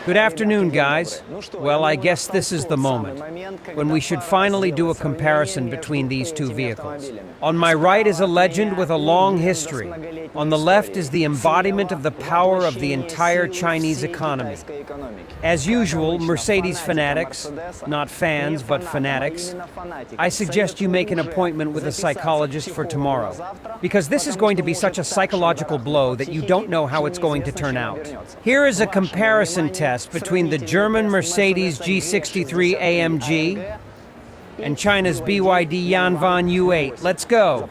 Good afternoon, guys. Well, I guess this is the moment when we should finally do a comparison between these two vehicles. On my right is a legend with a long history. On the left is the embodiment of the power of the entire Chinese economy. As usual, Mercedes fanatics, not fans, but fanatics, I suggest you make an appointment with a psychologist for tomorrow, because this is going to be such a psychological blow that you don't know how it's going to turn out. Here is a comparison test between the German Mercedes G63 AMG and China's BYD Yangwang U8. Let's go.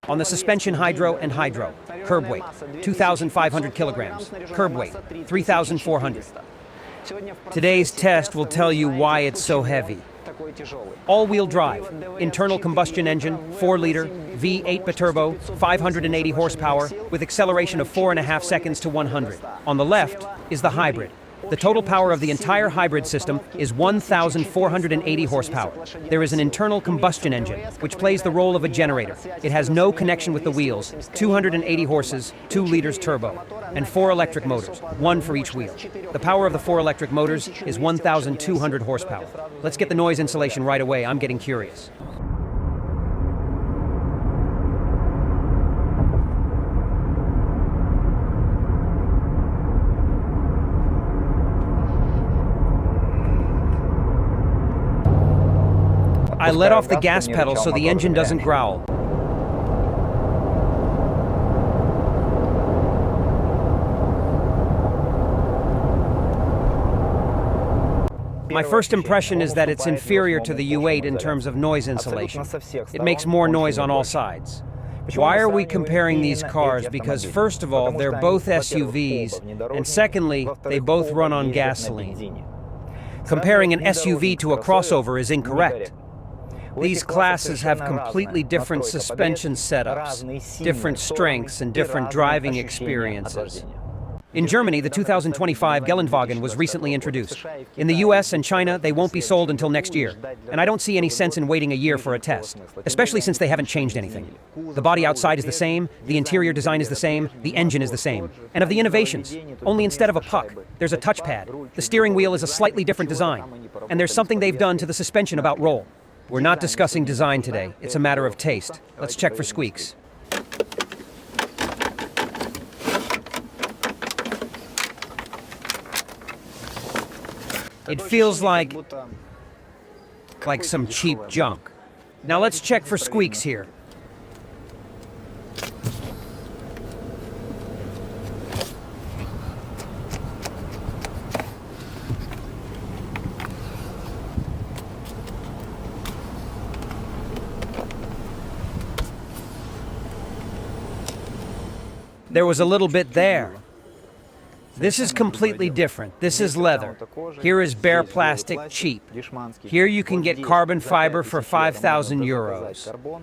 On the suspension, hydro and hydro. Curb weight, 2,500 kilograms. Curb weight, 3,400. Today's test will tell you why it's so heavy. All-wheel drive, internal combustion engine, 4-liter, V8 biturbo, 580 horsepower, with acceleration of 4.5 seconds to 100. On the left is the hybrid. The total power of the entire hybrid system is 1,480 horsepower. There is an internal combustion engine, which plays the role of a generator. It has no connection with the wheels, 280 horses, 2 liters turbo, and 4 electric motors, 1 for each wheel. The power of the 4 electric motors is 1,200 horsepower. Let's get the noise insulation right away. I'm getting curious. I let off the gas pedal so the engine doesn't growl. My first impression is that it's inferior to the U8 in terms of noise insulation. It makes more noise on all sides. Why are we comparing these cars? Because first of all, they're both SUVs, and secondly, they both run on gasoline. Comparing an SUV to a crossover is incorrect. These classes have completely different suspension setups, different strengths, and different driving experiences. In Germany, the 2025 Geländewagen was recently introduced. In the US and China, they won't be sold until next year. And I don't see any sense in waiting a year for a test, especially since they haven't changed anything. The body outside is the same, the interior design is the same, the engine is the same. And of the innovations, only instead of a puck, there's a touchpad. The steering wheel is a slightly different design. And there's something they've done to the suspension about roll. We're not discussing design today. It's a matter of taste. Let's check for squeaks. It feels like some cheap junk. Now let's check for squeaks here. There was a little bit there. This is completely different. This is leather. Here is bare plastic, cheap. Here you can get carbon fiber for 5,000 euros.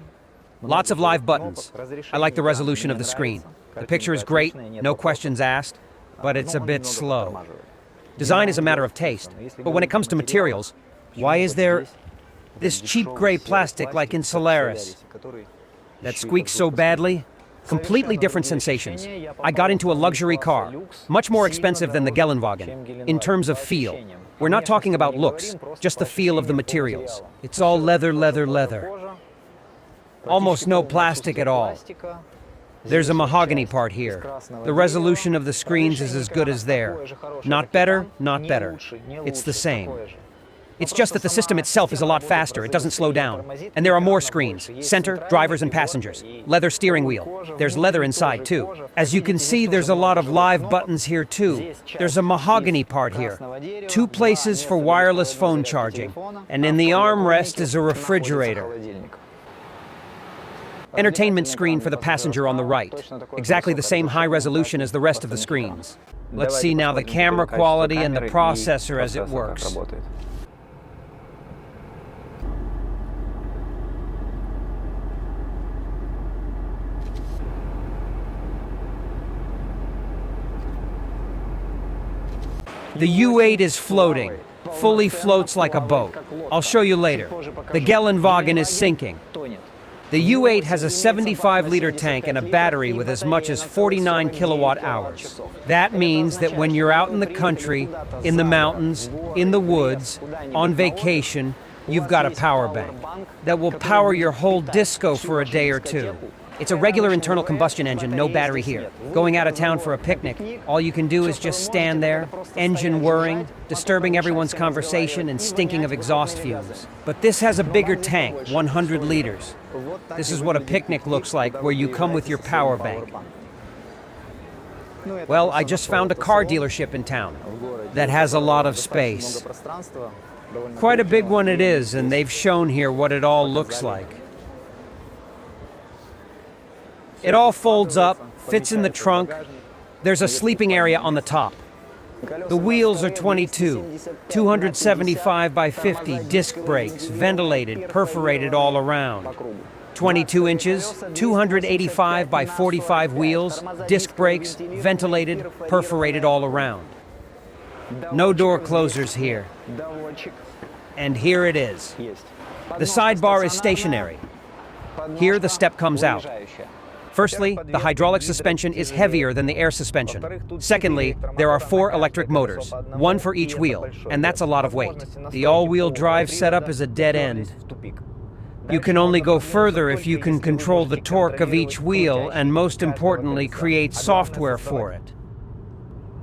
Lots of live buttons. I like the resolution of the screen. The picture is great, no questions asked. but it's a bit slow. Design is a matter of taste, but when it comes to materials, why is there this cheap gray plastic like in Solaris that squeaks so badly? Completely different sensations. I got into a luxury car, much more expensive than the Geländewagen, in terms of feel. We're not talking about looks, just the feel of the materials. It's all leather, leather, leather. Almost no plastic at all. There's a mahogany part here. The resolution of the screens is as good as there. Not better, not better. It's the same. It's just that the system itself is a lot faster, it doesn't slow down. And there are more screens, center, drivers and passengers. Leather steering wheel. There's leather inside too. As you can see, there's a lot of live buttons here too. There's a mahogany part here. 2 places for wireless phone charging. And in the armrest is a refrigerator. Entertainment screen for the passenger on the right. Exactly the same high resolution as the rest of the screens. Let's see now the camera quality and the processor as it works. The U8 is floating, fully floats like a boat. I'll show you later. The Geländewagen is sinking. The U8 has a 75-liter tank and a battery with as much as 49 kilowatt hours. That means that when you're out in the country, in the mountains, in the woods, on vacation, you've got a power bank that will power your whole disco for a day or two. It's a regular internal combustion engine, no battery here. Going out of town for a picnic, all you can do is just stand there, engine whirring, disturbing everyone's conversation and stinking of exhaust fumes. But this has a bigger tank, 100 liters. This is what a picnic looks like, where you come with your power bank. Well, I just found a car dealership in town that has a lot of space. Quite a big one it is, and they've shown here what it all looks like. It all folds up, fits in the trunk. There's a sleeping area on the top. The wheels are 22, 275 by 50 disc brakes, ventilated, perforated all around. 22 inches, 285 by 45 wheels, disc brakes, ventilated, perforated all around. No door closers here. And here it is. The sidebar is stationary. Here the step comes out. Firstly, the hydraulic suspension is heavier than the air suspension. Secondly, there are 4 electric motors, 1 for each wheel, and that's a lot of weight. The all-wheel drive setup is a dead end. You can only go further if you can control the torque of each wheel and, most importantly, create software for it.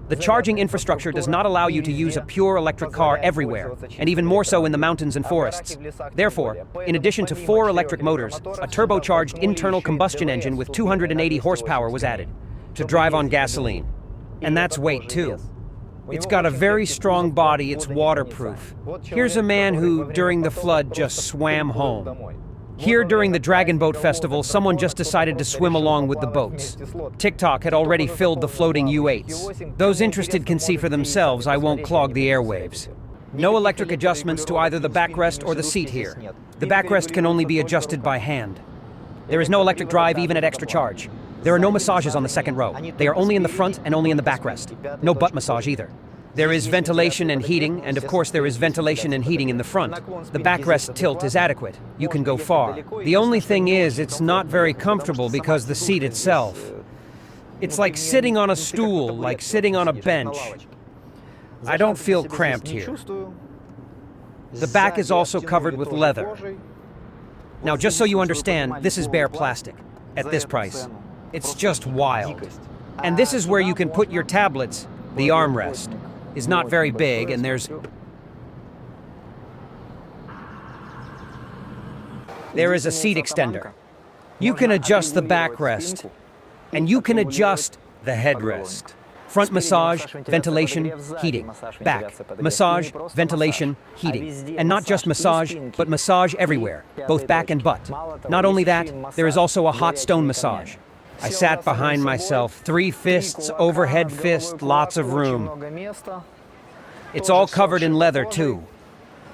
The charging infrastructure does not allow you to use a pure electric car everywhere, and even more so in the mountains and forests. Therefore, in addition to 4 electric motors, a turbocharged internal combustion engine with 280 horsepower was added to drive on gasoline. And that's weight too. It's got a very strong body, it's waterproof. Here's a man who, during the flood, just swam home. Here during the Dragon Boat Festival, someone just decided to swim along with the boats. TikTok had already filled the floating U8s. Those interested can see for themselves, I won't clog the airwaves. No electric adjustments to either the backrest or the seat here. The backrest can only be adjusted by hand. There is no electric drive even at extra charge. There are no massages on the second row. They are only in the front and only in the backrest. No butt massage either. There is ventilation and heating, and of course there is ventilation and heating in the front. The backrest tilt is adequate. You can go far. The only thing is, it's not very comfortable because the seat itself. It's like sitting on a stool, like sitting on a bench. I don't feel cramped here. The back is also covered with leather. Now, just so you understand, this is bare plastic. At this price. It's just wild. And this is where you can put your tablets. The armrest is not very big, and there is a seat extender. You can adjust the backrest, and you can adjust the headrest. Front massage, ventilation, heating. Back, massage, ventilation, heating. And not just massage, but massage everywhere, both back and butt. Not only that, there is also a hot stone massage. I sat behind myself, 3 fists, overhead fist, lots of room. It's all covered in leather too.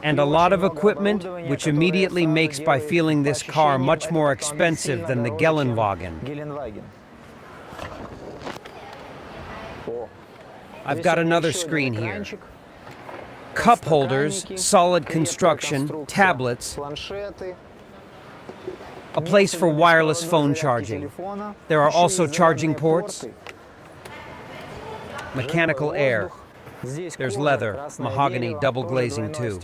And a lot of equipment, which immediately makes by feeling this car much more expensive than the Geländewagen. I've got another screen here. Cup holders, solid construction, tablets, a place for wireless phone charging. There are also charging ports, mechanical air. There's leather, mahogany, double glazing too.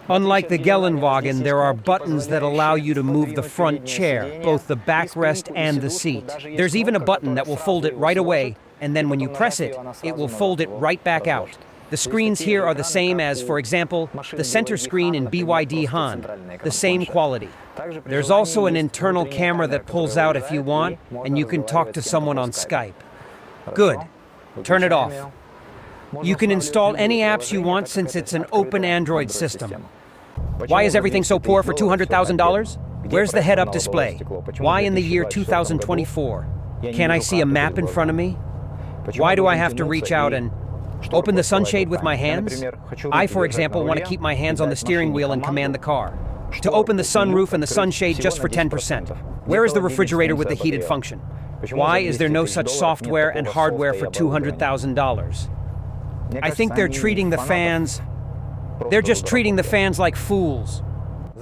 Unlike the Geländewagen, there are buttons that allow you to move the front chair, both the backrest and the seat. There's even a button that will fold it right away, and then when you press it, it will fold it right back out. The screens here are the same as, for example, the center screen in BYD Han, the same quality. There's also an internal camera that pulls out if you want, and you can talk to someone on Skype. Good. Turn it off. You can install any apps you want since it's an open Android system. Why is everything so poor for $200,000? Where's the head-up display? Why in the year 2024? Can't I see a map in front of me? Why do I have to reach out and open the sunshade with my hands? I, for example, want to keep my hands on the steering wheel and command the car. To open the sunroof and the sunshade just for 10%. Where is the refrigerator with the heated function? Why is there no such software and hardware for $200,000? I think they're treating the fans... They're just treating the fans like fools.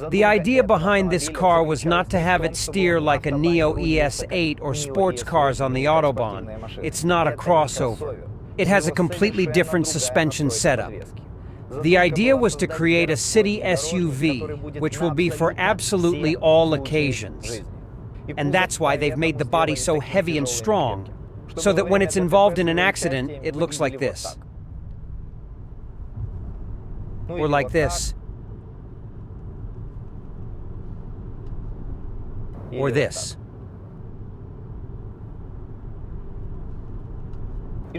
The idea behind this car was not to have it steer like a Neo ES8 or sports cars on the Autobahn. It's not a crossover. It has a completely different suspension setup. The idea was to create a city SUV, which will be for absolutely all occasions. And that's why they've made the body so heavy and strong, so that when it's involved in an accident, it looks like this. Or like this. Or this.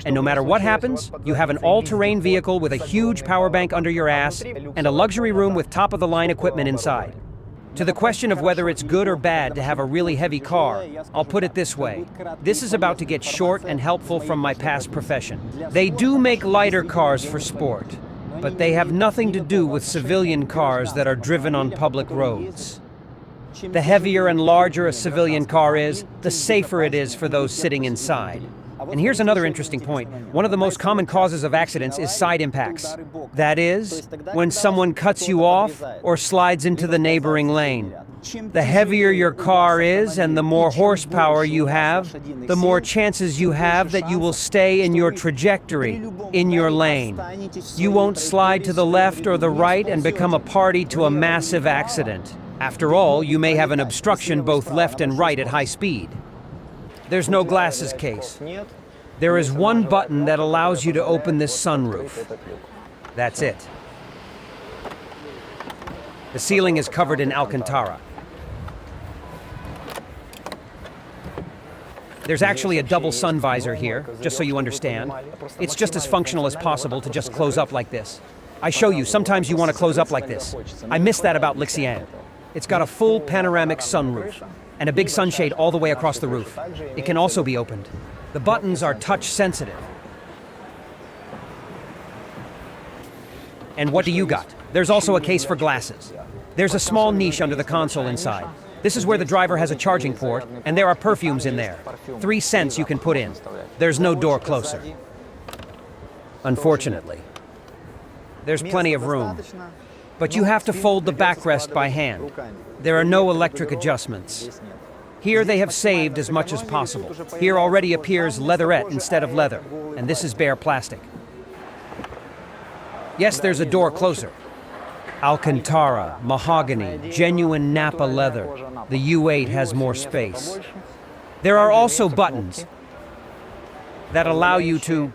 And no matter what happens, you have an all-terrain vehicle with a huge power bank under your ass and a luxury room with top-of-the-line equipment inside. To the question of whether it's good or bad to have a really heavy car, I'll put it this way. This is about to get short and helpful from my past profession. They do make lighter cars for sport, but they have nothing to do with civilian cars that are driven on public roads. The heavier and larger a civilian car is, the safer it is for those sitting inside. And here's another interesting point. One of the most common causes of accidents is side impacts. That is, when someone cuts you off or slides into the neighboring lane. The heavier your car is and the more horsepower you have, the more chances you have that you will stay in your trajectory, in your lane. You won't slide to the left or the right and become a party to a massive accident. After all, you may have an obstruction both left and right at high speed. There's no glasses case. There is one button that allows you to open this sunroof. That's it. The ceiling is covered in Alcantara. There's actually a double sun visor here, just so you understand. It's just as functional as possible to just close up like this. I show you, sometimes you want to close up like this. I miss that about Xi'an. It's got a full panoramic sunroof and a big sunshade all the way across the roof. It can also be opened. The buttons are touch sensitive. And what do you got? There's also a case for glasses. There's a small niche under the console inside. This is where the driver has a charging port, and there are perfumes in there. 3 cents you can put in. There's no door closer. Unfortunately. There's plenty of room. But you have to fold the backrest by hand. There are no electric adjustments. Here they have saved as much as possible. Here already appears leatherette instead of leather, and this is bare plastic. Yes, there's a door closer. Alcantara, mahogany, genuine Napa leather. The U8 has more space. There are also buttons that allow you to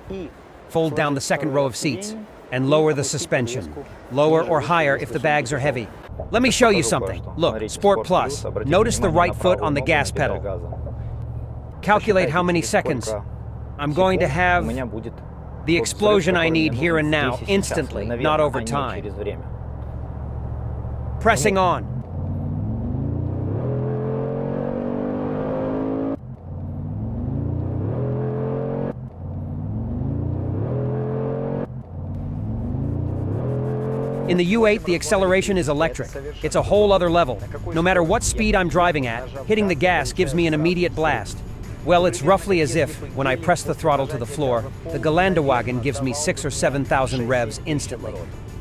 fold down the second row of seats and lower the suspension. Lower or higher if the bags are heavy. Let me show you something. Look, Sport Plus. Notice the right foot on the gas pedal. Calculate how many seconds. I'm going to have the explosion I need here and now, instantly, not over time. Pressing on. In the U8, the acceleration is electric. It's a whole other level. No matter what speed I'm driving at, hitting the gas gives me an immediate blast. Well, it's roughly as if, when I press the throttle to the floor, the Geländewagen gives me 6,000 or 7,000 revs instantly.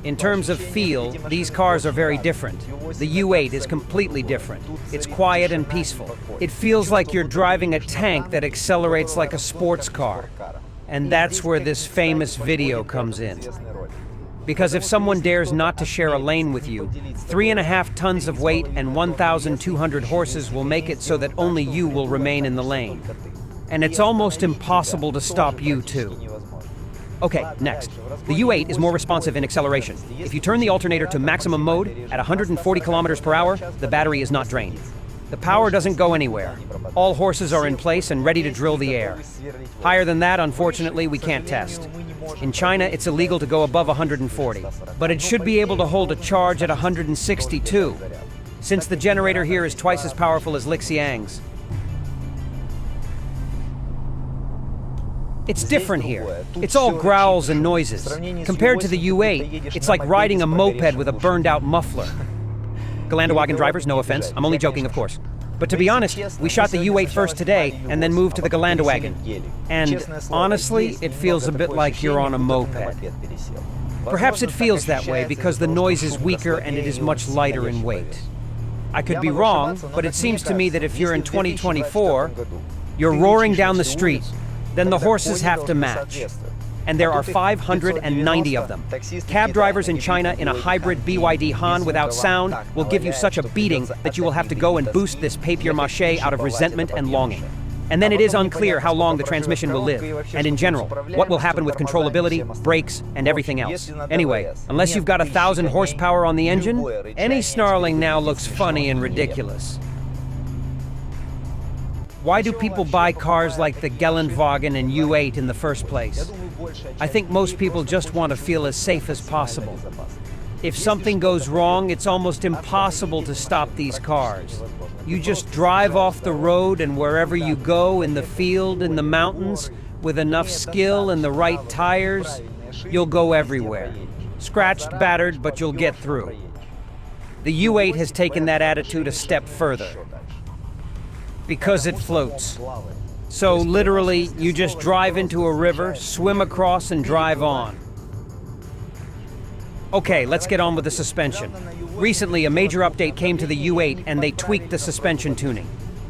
In terms of feel, these cars are very different. The U8 is completely different. It's quiet and peaceful. It feels like you're driving a tank that accelerates like a sports car. And that's where this famous video comes in. Because if someone dares not to share a lane with you, 3.5 tons of weight and 1,200 horses will make it so that only you will remain in the lane. And it's almost impossible to stop you too. Okay, next. The U8 is more responsive in acceleration. If you turn the alternator to maximum mode at 140 kilometers per hour, the battery is not drained. The power doesn't go anywhere. All horses are in place and ready to drill the air. Higher than that, unfortunately, we can't test. In China, it's illegal to go above 140, but it should be able to hold a charge at 162, since the generator here is twice as powerful as Lixiang's. It's different here. It's all growls and noises. Compared to the U8, it's like riding a moped with a burned-out muffler. Geländewagen drivers, no offense. I'm only joking, of course. But to be honest, we shot the U8 first today and then moved to the Geländewagen. And honestly, it feels a bit like you're on a moped. Perhaps it feels that way because the noise is weaker and it is much lighter in weight. I could be wrong, but it seems to me that if you're in 2024, you're roaring down the street, then the horses have to match. And there are 590 of them. Cab drivers in China in a hybrid BYD Han without sound will give you such a beating that you will have to go and boost this papier-mâché out of resentment and longing. And then it is unclear how long the transmission will live, and in general, what will happen with controllability, brakes, and everything else. Anyway, unless you've got 1,000 horsepower on the engine, any snarling now looks funny and ridiculous. Why do people buy cars like the Geländewagen and U8 in the first place? I think most people just want to feel as safe as possible. If something goes wrong, it's almost impossible to stop these cars. You just drive off the road, and wherever you go, in the field, in the mountains, with enough skill and the right tires, you'll go everywhere. Scratched, battered, but you'll get through. The U8 has taken that attitude a step further. Because it floats. So literally, you just drive into a river, swim across, and drive on. Okay, let's get on with the suspension. Recently, a major update came to the U8 and they tweaked the suspension tuning.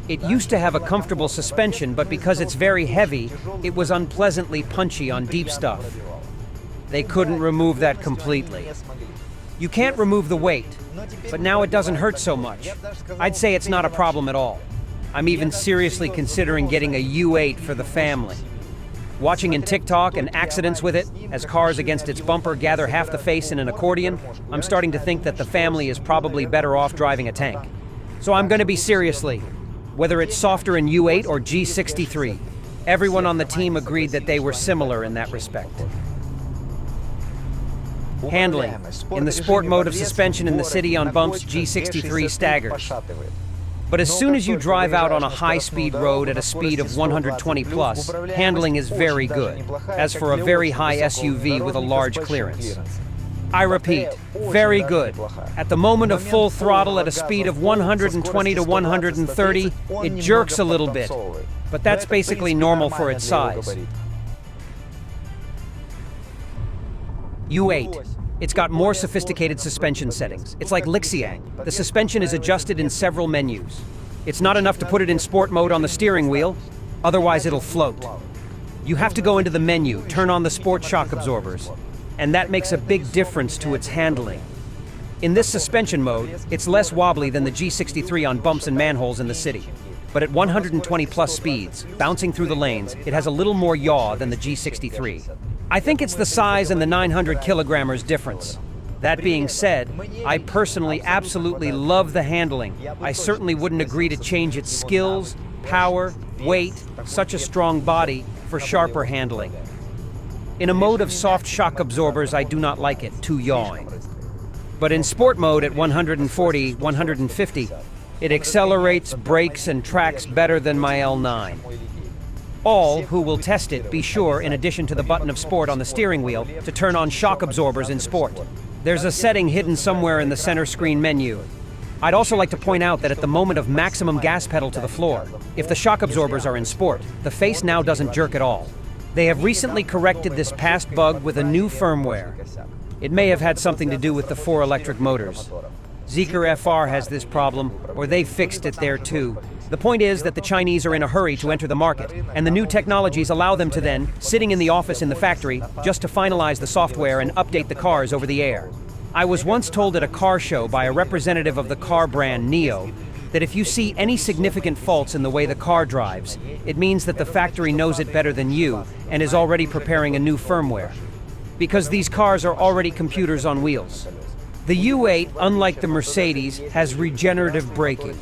It used to have a comfortable suspension, but because it's very heavy, it was unpleasantly punchy on deep stuff. They couldn't remove that completely. You can't remove the weight, but now it doesn't hurt so much. I'd say it's not a problem at all. I'm even seriously considering getting a U8 for the family. Watching in TikTok and accidents with it, as cars against its bumper gather half the face in an accordion, I'm starting to think that the family is probably better off driving a tank. So I'm going to be seriously, whether it's softer in U8 or G63. Everyone on the team agreed that they were similar in that respect. Handling. In the sport mode of suspension in the city on bumps, G63 staggers. But as soon as you drive out on a high-speed road at a speed of 120 plus, handling is very good, as for a very high SUV with a large clearance. I repeat, very good. At the moment of full throttle at a speed of 120 to 130, it jerks a little bit, but that's basically normal for its size. U8. It's got more sophisticated suspension settings. It's like Lixiang. The suspension is adjusted in several menus. It's not enough to put it in sport mode on the steering wheel, otherwise it'll float. You have to go into the menu, turn on the sport shock absorbers, and that makes a big difference to its handling. In this suspension mode, it's less wobbly than the G63 on bumps and manholes in the city. But at 120 plus speeds, bouncing through the lanes, it has a little more yaw than the G63. I think it's the size and the 900 kilogrammers difference. That being said, I personally absolutely love the handling. I certainly wouldn't agree to change its skills, power, weight, such a strong body, for sharper handling. In a mode of soft shock absorbers, I do not like it, too yawing. But in sport mode at 140, 150, it accelerates, brakes, and tracks better than my L9. All who will test it be sure, in addition to the button of sport on the steering wheel, to turn on shock absorbers in sport. There's a setting hidden somewhere in the center screen menu. I'd also like to point out that at the moment of maximum gas pedal to the floor, if the shock absorbers are in sport, the face now doesn't jerk at all. They have recently corrected this past bug with a new firmware. It may have had something to do with the 4 electric motors. Zeekr FR has this problem, or they fixed it there too. The point is that the Chinese are in a hurry to enter the market, and the new technologies allow them to then, sitting in the office in the factory, just to finalize the software and update the cars over the air. I was once told at a car show by a representative of the car brand NIO that if you see any significant faults in the way the car drives, it means that the factory knows it better than you and is already preparing a new firmware. Because these cars are already computers on wheels. The U8, unlike the Mercedes, has regenerative braking.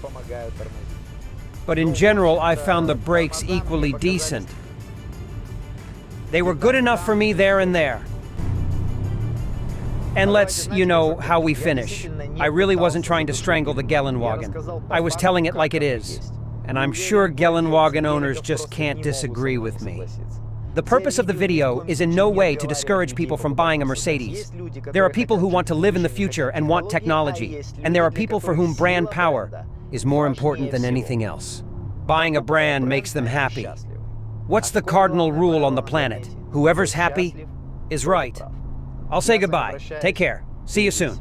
But in general, I found the brakes equally decent. They were good enough for me there and there. And let's, how we finish. I really wasn't trying to strangle the Geländewagen. I was telling it like it is. And I'm sure Geländewagen owners just can't disagree with me. The purpose of the video is in no way to discourage people from buying a Mercedes. There are people who want to live in the future and want technology. And there are people for whom brand power is more important than anything else. Buying a brand makes them happy. What's the cardinal rule on the planet? Whoever's happy is right. I'll say goodbye. Take care. See you soon.